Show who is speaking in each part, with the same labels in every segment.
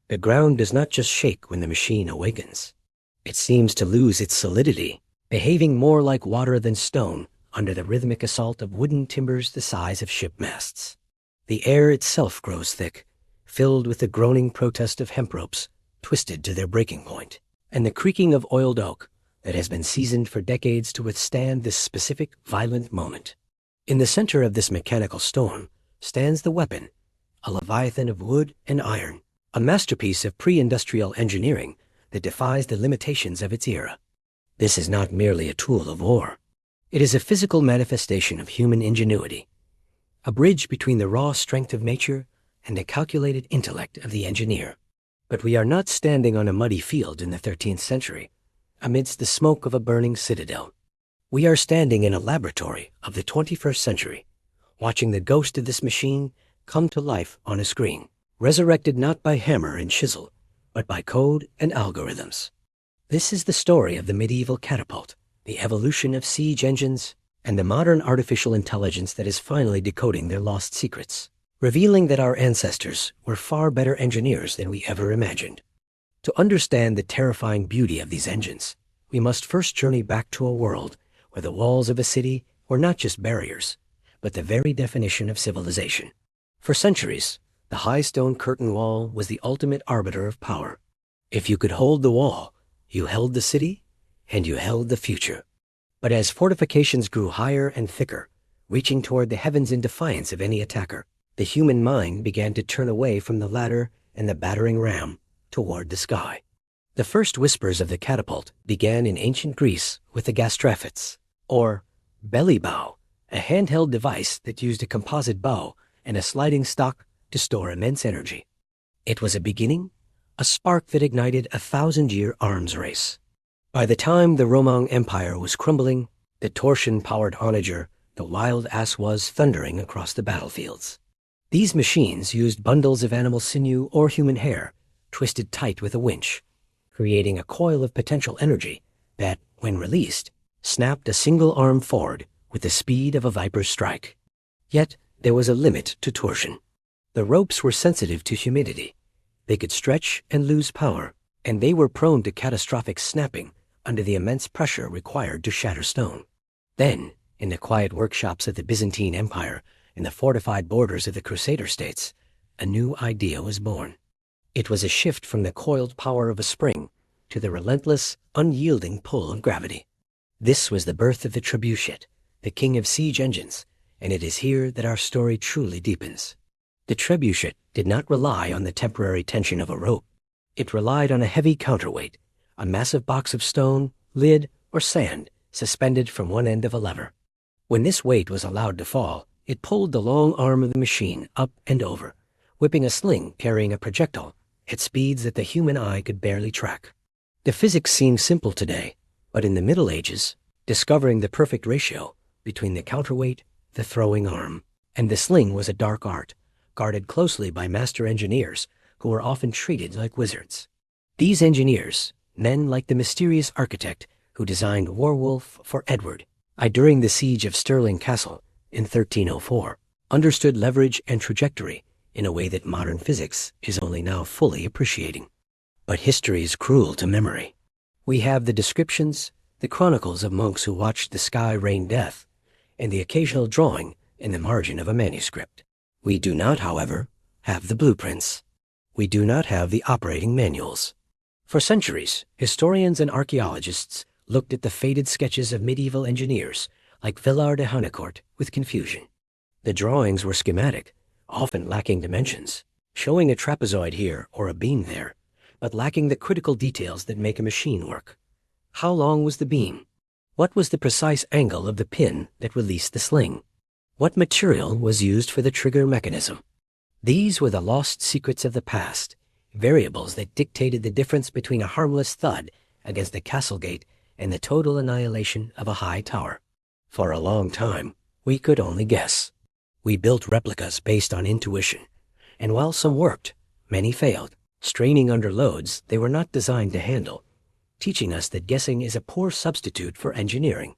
Speaker 1: The ground does not just shake when the machine awakens. It seems to lose its solidity, behaving more like water than stone under the rhythmic assault of wooden timbers the size of ship masts. The air itself grows thick, filled with the groaning protest of hemp ropes twisted to their breaking point, and the creaking of oiled oak that has been seasoned for decades to withstand this specific violent moment. In the center of this mechanical storm stands the weapon, a leviathan of wood and iron, a masterpiece of pre-industrial engineering that defies the limitations of its era. This is not merely a tool of war. It is a physical manifestation of human ingenuity, a bridge between the raw strength of nature and the calculated intellect of the engineer. But we are not standing on a muddy field in the 13th century, amidst the smoke of a burning citadel. We are standing in a laboratory of the 21st century, watching the ghost of this machine come to life on a screen, resurrected not by hammer and chisel, but by code and algorithms. This is the story of the medieval catapult, the evolution of siege engines, and the modern artificial intelligence that is finally decoding their lost secrets, revealing that our ancestors were far better engineers than we ever imagined. To understand the terrifying beauty of these engines, we must first journey back to a world where the walls of a city were not just barriers, but the very definition of civilization. For centuries, the high stone curtain wall was the ultimate arbiter of power. If you could hold the wall, you held the city, and you held the future. But as fortifications grew higher and thicker, reaching toward the heavens in defiance of any attacker, the human mind began to turn away from the ladder and the battering ram toward the sky. The first whispers of the catapult began in ancient Greece with the gastraphids, or belly bow, a handheld device that used a composite bow and a sliding stock to store immense energy. It was a beginning, a spark that ignited a 1,000-year arms race. By the time the Roman Empire was crumbling, the torsion-powered onager, the wild ass, was thundering across the battlefields. These machines used bundles of animal sinew or human hair, twisted tight with a winch, creating a coil of potential energy that, when released, snapped a single arm forward with the speed of a viper's strike. Yet there was a limit to torsion. The ropes were sensitive to humidity. They could stretch and lose power, and they were prone to catastrophic snapping under the immense pressure required to shatter stone. Then, in the quiet workshops of the Byzantine Empire and the fortified borders of the Crusader states, a new idea was born. It was a shift from the coiled power of a spring to the relentless, unyielding pull of gravity. This was the birth of the trebuchet, the king of siege engines, and it is here that our story truly deepens. The trebuchet did not rely on the temporary tension of a rope. It relied on a heavy counterweight, a massive box of stone, lid, or sand suspended from one end of a lever. When this weight was allowed to fall, it pulled the long arm of the machine up and over, whipping a sling carrying a projectile at speeds that the human eye could barely track. The physics seem simple today, but in the Middle Ages, discovering the perfect ratio between the counterweight, the throwing arm, and the sling was a dark art, guarded closely by master engineers who were often treated like wizards. These engineers, men like the mysterious architect who designed Warwolf for Edward I during the siege of Stirling Castle in 1304, understood leverage and trajectory in a way that modern physics is only now fully appreciating. But history is cruel to memory. We have the descriptions, the chronicles of monks who watched the sky rain death, and the occasional drawing in the margin of a manuscript. We do not, however, have the blueprints. We do not have the operating manuals. For centuries, historians and archaeologists looked at the faded sketches of medieval engineers like Villard de Hanecourt with confusion. The drawings were schematic, often lacking dimensions, showing a trapezoid here or a beam there, but lacking the critical details that make a machine work. How long was the beam? What was the precise angle of the pin that released the sling? What material was used for the trigger mechanism? These were the lost secrets of the past, variables that dictated the difference between a harmless thud against the castle gate and the total annihilation of a high tower. For a long time, we could only guess. We built replicas based on intuition, and while some worked, many failed, straining under loads they were not designed to handle, teaching us that guessing is a poor substitute for engineering.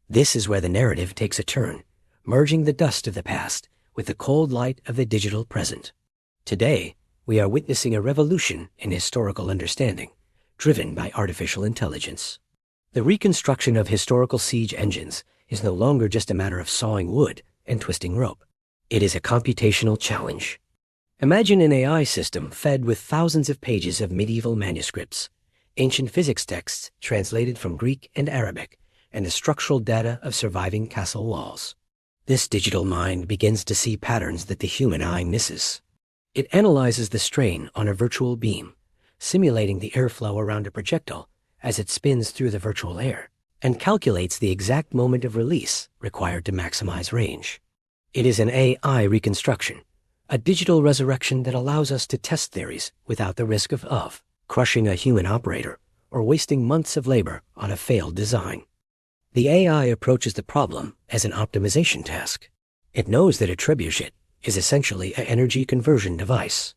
Speaker 1: This is where the narrative takes a turn, merging the dust of the past with the cold light of the digital present. Today, We are witnessing a revolution in historical understanding, driven by artificial intelligence. The reconstruction of historical siege engines is no longer just a matter of sawing wood and twisting rope. It is a computational challenge. Imagine an AI system fed with thousands of pages of medieval manuscripts, ancient physics texts translated from Greek and Arabic, and the structural data of surviving castle walls. This digital mind begins to see patterns that the human eye misses. It analyzes the strain on a virtual beam, simulating the airflow around a projectile as it spins through the virtual air, and calculates the exact moment of release required to maximize range. It is an AI reconstruction, a digital resurrection that allows us to test theories without the risk of crushing a human operator or wasting months of labor on a failed design. The AI approaches the problem as an optimization task. It knows that a trebuchet is essentially an energy conversion device.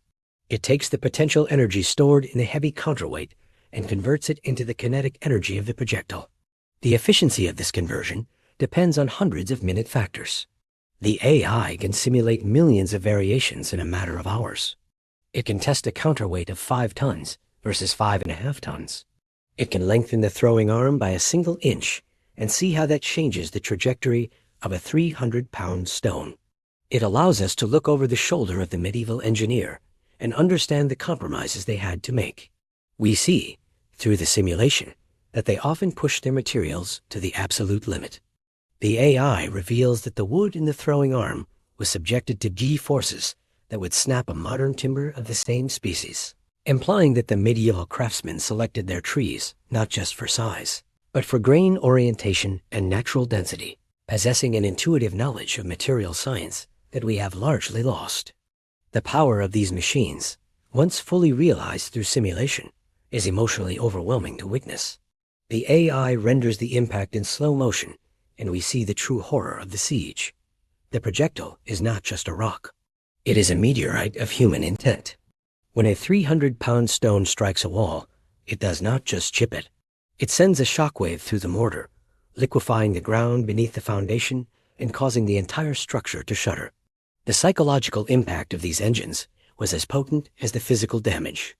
Speaker 1: It takes the potential energy stored in the heavy counterweight and converts it into the kinetic energy of the projectile. The efficiency of this conversion depends on hundreds of minute factors. The AI can simulate millions of variations in a matter of hours. It can test a counterweight of 5 tons versus 5.5 tons. It can lengthen the throwing arm by a single inch and see how that changes the trajectory of a 300-pound stone. It allows us to look over the shoulder of the medieval engineer and understand the compromises they had to make. We see, through the simulation, that they often push their materials to the absolute limit. The AI reveals that the wood in the throwing arm was subjected to G-forces that would snap a modern timber of the same species, implying that the medieval craftsmen selected their trees not just for size, but for grain orientation and natural density, possessing an intuitive knowledge of material science that we have largely lost. The power of these machines, once fully realized through simulation, is emotionally overwhelming to witness. The AI renders the impact in slow motion, and we see the true horror of the siege. The projectile is not just a rock. It is a meteorite of human intent. When a 300-pound stone strikes a wall, it does not just chip it. It sends a shockwave through the mortar, liquefying the ground beneath the foundation and causing the entire structure to shudder. The psychological impact of these engines was as potent as the physical damage.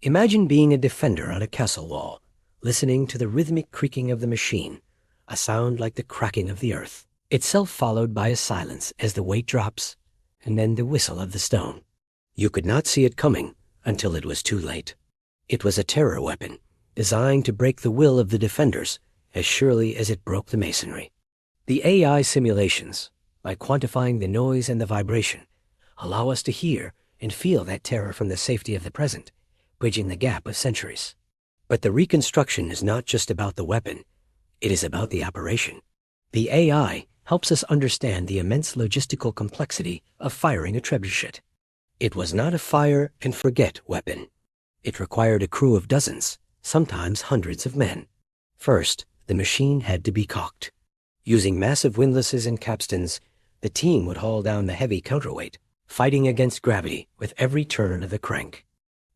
Speaker 1: Imagine being a defender on a castle wall, listening to the rhythmic creaking of the machine, a sound like the cracking of the earth, itself followed by a silence as the weight drops, and then the whistle of the stone. You could not see it coming until it was too late. It was a terror weapon, designed to break the will of the defenders as surely as it broke the masonry. The AI simulations, by quantifying the noise and the vibration, allow us to hear and feel that terror from the safety of the present, bridging the gap of centuries. But the reconstruction is not just about the weapon, it is about the operation. The AI helps us understand the immense logistical complexity of firing a trebuchet. It was not a fire-and-forget weapon. It required a crew of dozens, sometimes hundreds of men. First, the machine had to be cocked. Using massive windlasses and capstans, the team would haul down the heavy counterweight, fighting against gravity with every turn of the crank.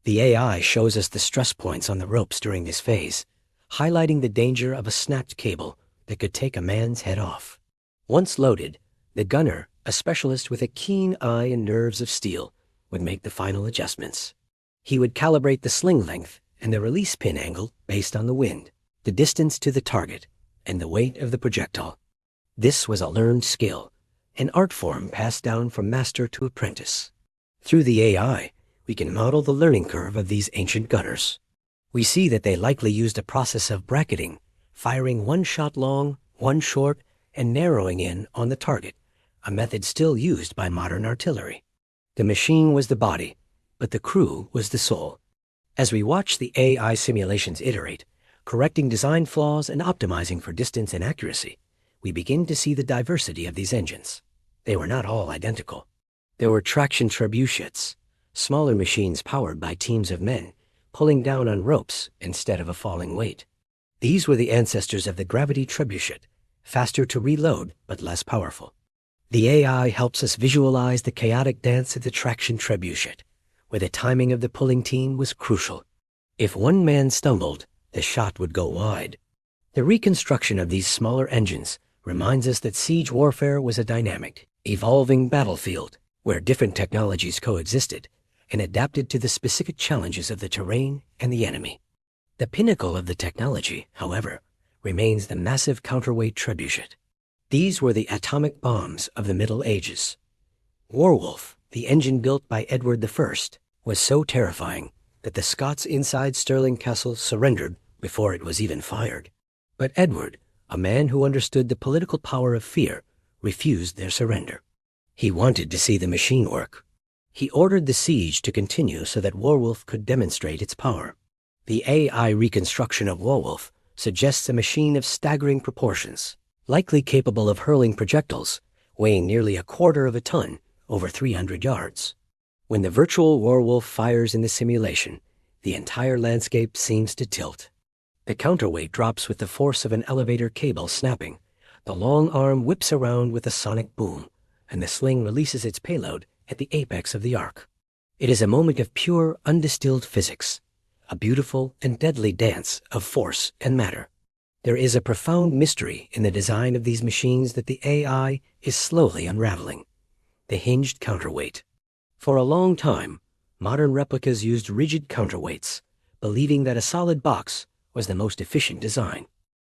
Speaker 1: The AI shows us the stress points on the ropes during this phase, highlighting the danger of a snapped cable that could take a man's head off. Once loaded, the gunner, a specialist with a keen eye and nerves of steel, would make the final adjustments. He would calibrate the sling length and the release pin angle based on the wind, the distance to the target, and the weight of the projectile. This was a learned skill, an art form passed down from master to apprentice. Through the AI, we can model the learning curve of these ancient gunners. We see that they likely used a process of bracketing, firing one shot long, one short, and narrowing in on the target, a method still used by modern artillery. The machine was the body, but the crew was the soul. As we watch the AI simulations iterate, correcting design flaws and optimizing for distance and accuracy, we begin to see the diversity of these engines. They were not all identical. There were traction trebuchets, smaller machines powered by teams of men, pulling down on ropes instead of a falling weight. These were the ancestors of the gravity trebuchet, faster to reload but less powerful. The AI helps us visualize the chaotic dance of the traction trebuchet, where the timing of the pulling team was crucial. If one man stumbled, the shot would go wide. The reconstruction of these smaller engines reminds us that siege warfare was a dynamic, evolving battlefield where different technologies coexisted, and adapted to the specific challenges of the terrain and the enemy. The pinnacle of the technology, however, remains the massive counterweight trebuchet. These were the atomic bombs of the Middle Ages. Warwolf, the engine built by Edward I, was so terrifying that the Scots inside Stirling Castle surrendered before it was even fired. But Edward, a man who understood the political power of fear, refused their surrender. He wanted to see the machine work. He ordered the siege to continue so that Warwolf could demonstrate its power. The AI reconstruction of Warwolf suggests a machine of staggering proportions, likely capable of hurling projectiles weighing nearly a quarter of a ton over 300 yards. When the virtual Warwolf fires in the simulation, the entire landscape seems to tilt. The counterweight drops with the force of an elevator cable snapping. The long arm whips around with a sonic boom, and the sling releases its payload at the apex of the arc. It is a moment of pure, undistilled physics, a beautiful and deadly dance of force and matter. There is a profound mystery in the design of these machines that the AI is slowly unraveling. The hinged counterweight. For a long time, modern replicas used rigid counterweights, believing that a solid box was the most efficient design.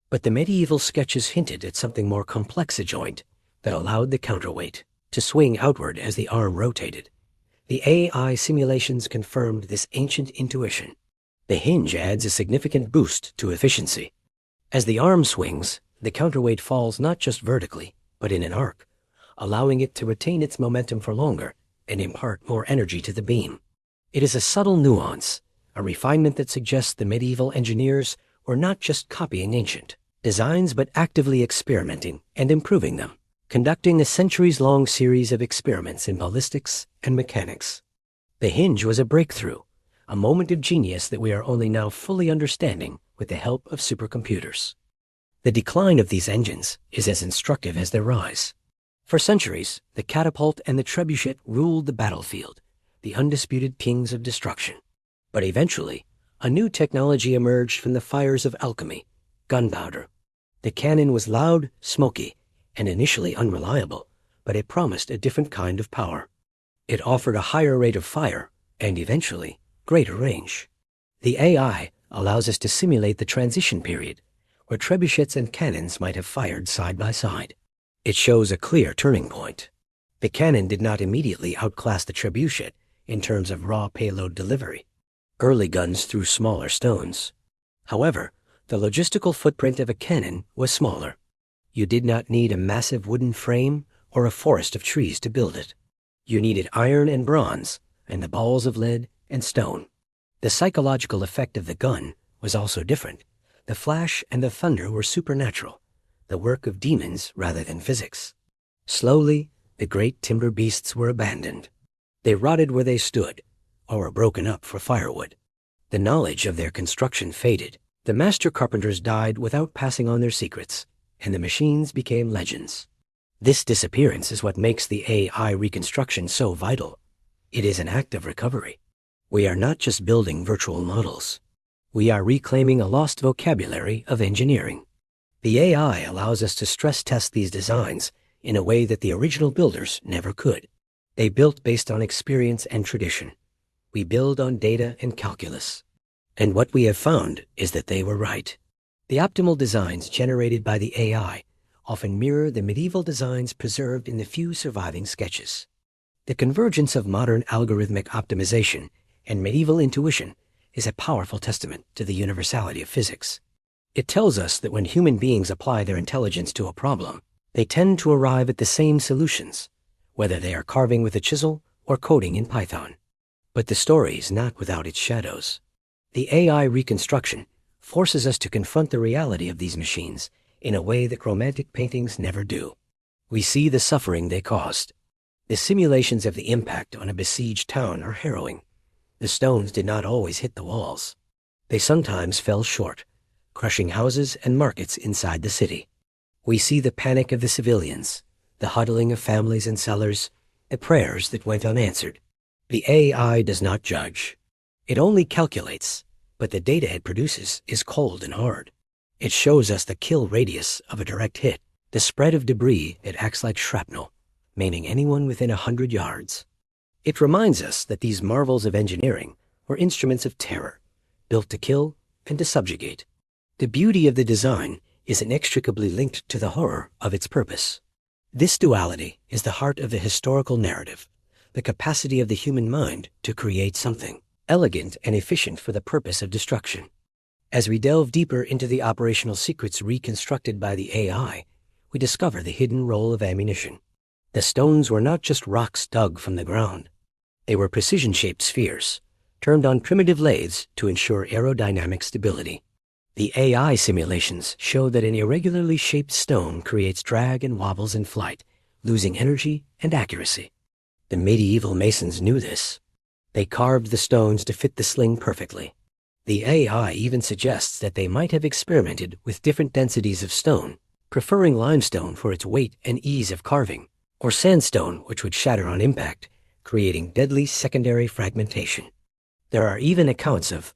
Speaker 1: But the medieval sketches hinted at something more complex, a joint that allowed the counterweight to swing outward as the arm rotated. The AI simulations confirmed this ancient intuition. The hinge adds a significant boost to efficiency. As the arm swings, the counterweight falls not just vertically, but in an arc, allowing it to retain its momentum for longer and impart more energy to the beam. It is a subtle nuance, a refinement that suggests the medieval engineers were not just copying ancient designs but actively experimenting and improving them, conducting a centuries-long series of experiments in ballistics and mechanics. The hinge was a breakthrough, a moment of genius that we are only now fully understanding with the help of supercomputers. The decline of these engines is as instructive as their rise. For centuries, the catapult and the trebuchet ruled the battlefield, the undisputed kings of destruction. But eventually, a new technology emerged from the fires of alchemy: gunpowder. The cannon was loud, smoky, and initially unreliable, but it promised a different kind of power. It offered a higher rate of fire and, eventually, greater range. The AI allows us to simulate the transition period, where trebuchets and cannons might have fired side by side. It shows a clear turning point. The cannon did not immediately outclass the trebuchet in terms of raw payload delivery. Early guns threw smaller stones. However, the logistical footprint of a cannon was smaller. You did not need a massive wooden frame or a forest of trees to build it. You needed iron and bronze, and the balls of lead and stone. The psychological effect of the gun was also different. The flash and the thunder were supernatural, the work of demons rather than physics. Slowly, the great timber beasts were abandoned. They rotted where they stood, or were broken up for firewood. The knowledge of their construction faded. The master carpenters died without passing on their secrets, and the machines became legends. This disappearance is what makes the AI reconstruction so vital. It is an act of recovery. We are not just building virtual models. We are reclaiming a lost vocabulary of engineering. The AI allows us to stress test these designs in a way that the original builders never could. They built based on experience and tradition. We build on data and calculus. And what we have found is that they were right. The optimal designs generated by the AI often mirror the medieval designs preserved in the few surviving sketches. The convergence of modern algorithmic optimization and medieval intuition is a powerful testament to the universality of physics. It tells us that when human beings apply their intelligence to a problem, they tend to arrive at the same solutions, whether they are carving with a chisel or coding in Python. But the story is not without its shadows. The AI reconstruction forces us to confront the reality of these machines in a way that romantic paintings never do. We see the suffering they caused. The simulations of the impact on a besieged town are harrowing. The stones did not always hit the walls. They sometimes fell short, crushing houses and markets inside the city. We see the panic of the civilians, the huddling of families and sellers, the prayers that went unanswered. The AI does not judge. It only calculates, but the data it produces is cold and hard. It shows us the kill radius of a direct hit, the spread of debris that acts like shrapnel, meaning anyone within 100 yards. It reminds us that these marvels of engineering were instruments of terror, built to kill and to subjugate. The beauty of the design is inextricably linked to the horror of its purpose. This duality is the heart of the historical narrative, the capacity of the human mind to create something elegant and efficient for the purpose of destruction. As we delve deeper into the operational secrets reconstructed by the AI, we discover the hidden role of ammunition. The stones were not just rocks dug from the ground. They were precision-shaped spheres, turned on primitive lathes to ensure aerodynamic stability. The AI simulations show that an irregularly shaped stone creates drag and wobbles in flight, losing energy and accuracy. The medieval masons knew this. They carved the stones to fit the sling perfectly. The AI even suggests that they might have experimented with different densities of stone, preferring limestone for its weight and ease of carving, or sandstone, which would shatter on impact, creating deadly secondary fragmentation. There are even accounts of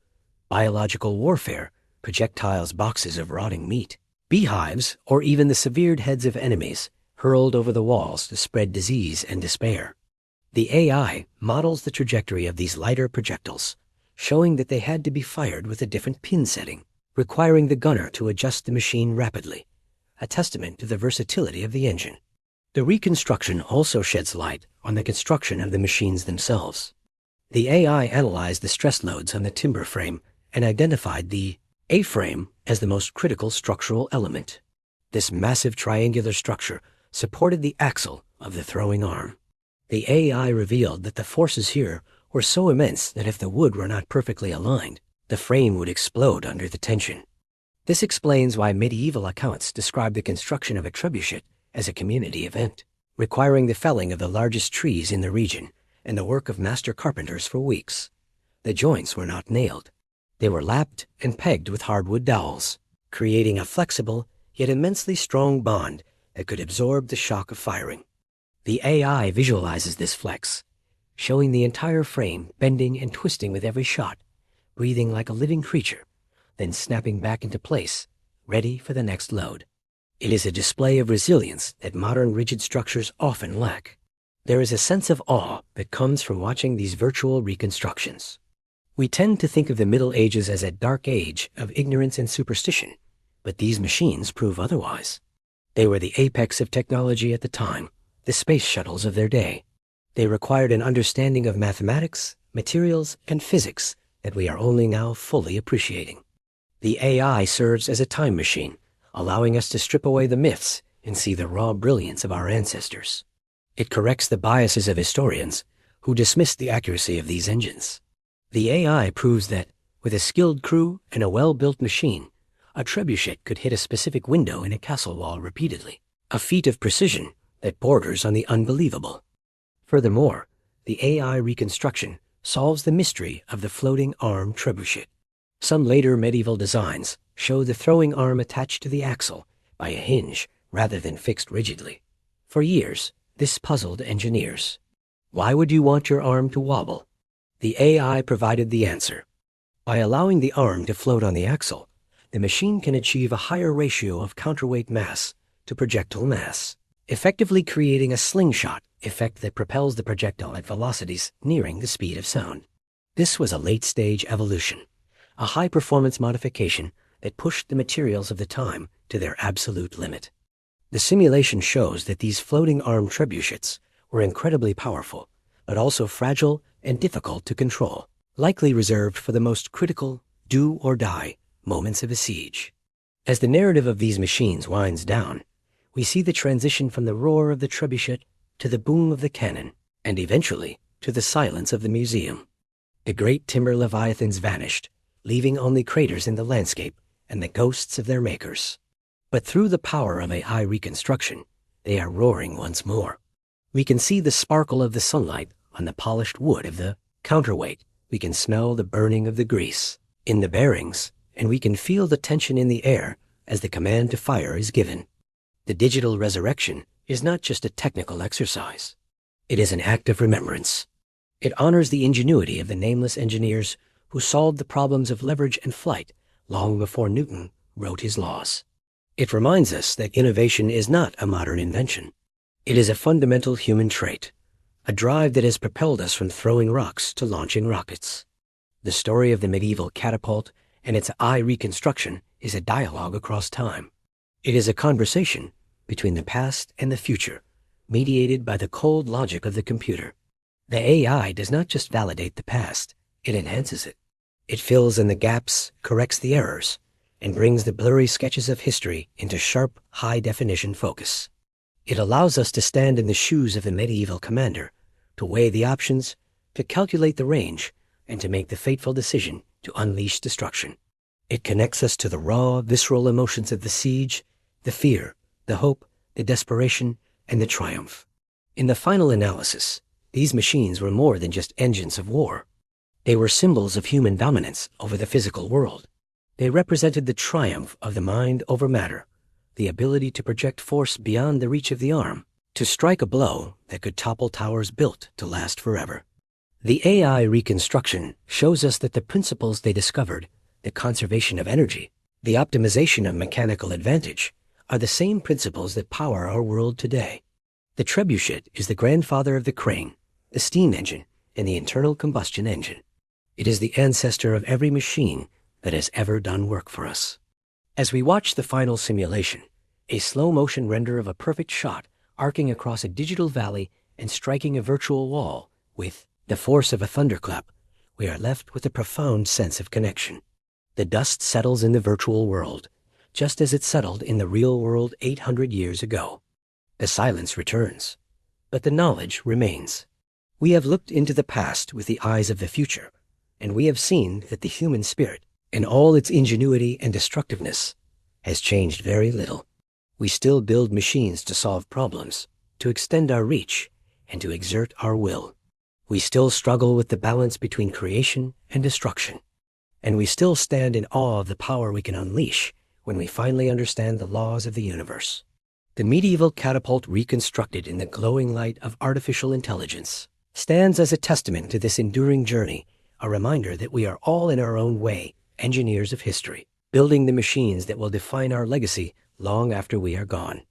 Speaker 1: biological warfare, projectiles, boxes of rotting meat, beehives, or even the severed heads of enemies hurled over the walls to spread disease and despair. The AI models the trajectory of these lighter projectiles, showing that they had to be fired with a different pin setting, requiring the gunner to adjust the machine rapidly, a testament to the versatility of the engine. The reconstruction also sheds light on the construction of the machines themselves. The AI analyzed the stress loads on the timber frame and identified the A-frame as the most critical structural element. This massive triangular structure supported the axle of the throwing arm. The AI revealed that the forces here were so immense that if the wood were not perfectly aligned, the frame would explode under the tension. This explains why medieval accounts describe the construction of a trebuchet as a community event, requiring the felling of the largest trees in the region and the work of master carpenters for weeks. The joints were not nailed. They were lapped and pegged with hardwood dowels, creating a flexible yet immensely strong bond that could absorb the shock of firing. The AI visualizes this flex, showing the entire frame bending and twisting with every shot, breathing like a living creature, then snapping back into place, ready for the next load. It is a display of resilience that modern rigid structures often lack. There is a sense of awe that comes from watching these virtual reconstructions. We tend to think of the Middle Ages as a dark age of ignorance and superstition, but these machines prove otherwise. They were the apex of technology at the time, the space shuttles of their day. They required an understanding of mathematics, materials, and physics that we are only now fully appreciating. The AI serves as a time machine, allowing us to strip away the myths and see the raw brilliance of our ancestors. It corrects the biases of historians who dismiss the accuracy of these engines. The AI proves that, with a skilled crew and a well-built machine, a trebuchet could hit a specific window in a castle wall repeatedly, a feat of precision that borders on the unbelievable. Furthermore, the AI reconstruction solves the mystery of the floating arm trebuchet. Some later medieval designs show the throwing arm attached to the axle by a hinge rather than fixed rigidly. For years, this puzzled engineers. Why would you want your arm to wobble? The AI provided the answer. By allowing the arm to float on the axle, the machine can achieve a higher ratio of counterweight mass to projectile mass, effectively creating a slingshot effect that propels the projectile at velocities nearing the speed of sound. This was a late-stage evolution, a high-performance modification that pushed the materials of the time to their absolute limit. The simulation shows that these floating arm trebuchets were incredibly powerful, but also fragile and difficult to control, likely reserved for the most critical, do-or-die moments of a siege. As the narrative of these machines winds down, we see the transition from the roar of the trebuchet to the boom of the cannon, and eventually to the silence of the museum. The great timber leviathans vanished, leaving only craters in the landscape and the ghosts of their makers. But through the power of AI reconstruction, they are roaring once more. We can see the sparkle of the sunlight on the polished wood of the counterweight. We can smell the burning of the grease in the bearings, and we can feel the tension in the air as the command to fire is given. The digital resurrection is not just a technical exercise. It is an act of remembrance. It honors the ingenuity of the nameless engineers who solved the problems of leverage and flight long before Newton wrote his laws. It reminds us that innovation is not a modern invention. It is a fundamental human trait, a drive that has propelled us from throwing rocks to launching rockets. The story of the medieval catapult and its reconstruction is a dialogue across time. It is a conversation between the past and the future, mediated by the cold logic of the computer. The AI does not just validate the past, it enhances it. It fills in the gaps, corrects the errors, and brings the blurry sketches of history into sharp, high-definition focus. It allows us to stand in the shoes of the medieval commander, to weigh the options, to calculate the range, and to make the fateful decision to unleash destruction. It connects us to the raw, visceral emotions of the siege, the fear, the hope, the desperation, and the triumph. In the final analysis, these machines were more than just engines of war. They were symbols of human dominance over the physical world. They represented the triumph of the mind over matter, the ability to project force beyond the reach of the arm, to strike a blow that could topple towers built to last forever. The AI reconstruction shows us that the principles they discovered, the conservation of energy, the optimization of mechanical advantage, are the same principles that power our world today. The trebuchet is the grandfather of the crane, the steam engine, and the internal combustion engine. It is the ancestor of every machine that has ever done work for us. As we watch the final simulation, a slow-motion render of a perfect shot arcing across a digital valley and striking a virtual wall with the force of a thunderclap, we are left with a profound sense of connection. The dust settles in the virtual world, just as it settled in the real world 800 years ago. The silence returns, but the knowledge remains. We have looked into the past with the eyes of the future, and we have seen that the human spirit, in all its ingenuity and destructiveness, has changed very little. We still build machines to solve problems, to extend our reach, and to exert our will. We still struggle with the balance between creation and destruction, and we still stand in awe of the power we can unleash when we finally understand the laws of the universe. The medieval catapult reconstructed in the glowing light of artificial intelligence stands as a testament to this enduring journey, a reminder that we are all in our own way engineers of history, building the machines that will define our legacy long after we are gone.